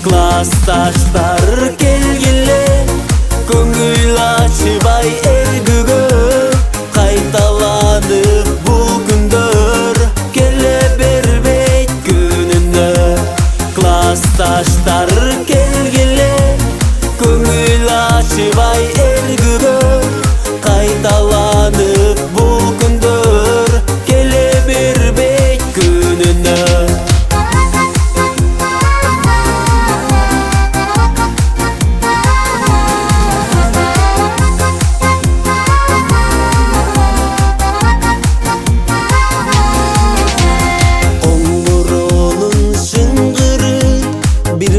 Классташтар келгиле көңүл ачыбай эргүгө кайталанып бул күндөр келе бербейт күнүнө. Классташтар келгиле көңүл ачыбай эргүгө кайталанып бул күндөр келе бербейт күнүнө.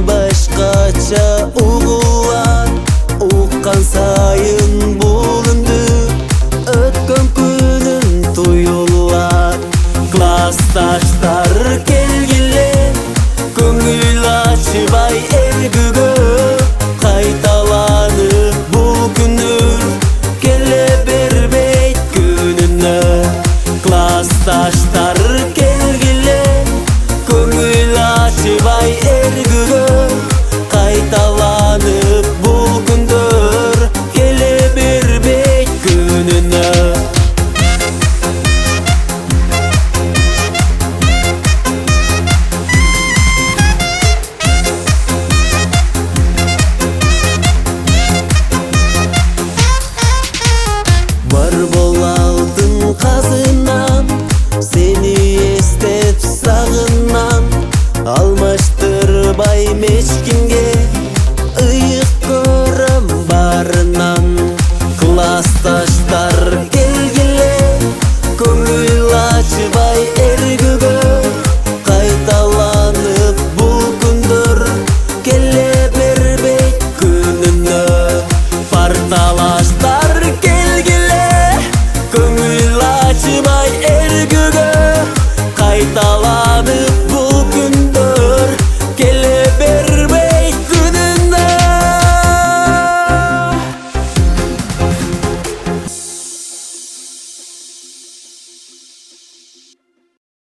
Başkaça uğular uqqan sayın bulundu ötkөн күнүн tuyullar. Классташтар келгиле көңүл ачыбай эргүгө кайталанып бул күндөр келе бербейт күнүнө. Классташтар келгиле көңүл ачыбай эргүгө кайталанып бул күндөр келе бербейт күнүнө. Бар болалдың казынан сени эстеп сагынам алмаштырбай меч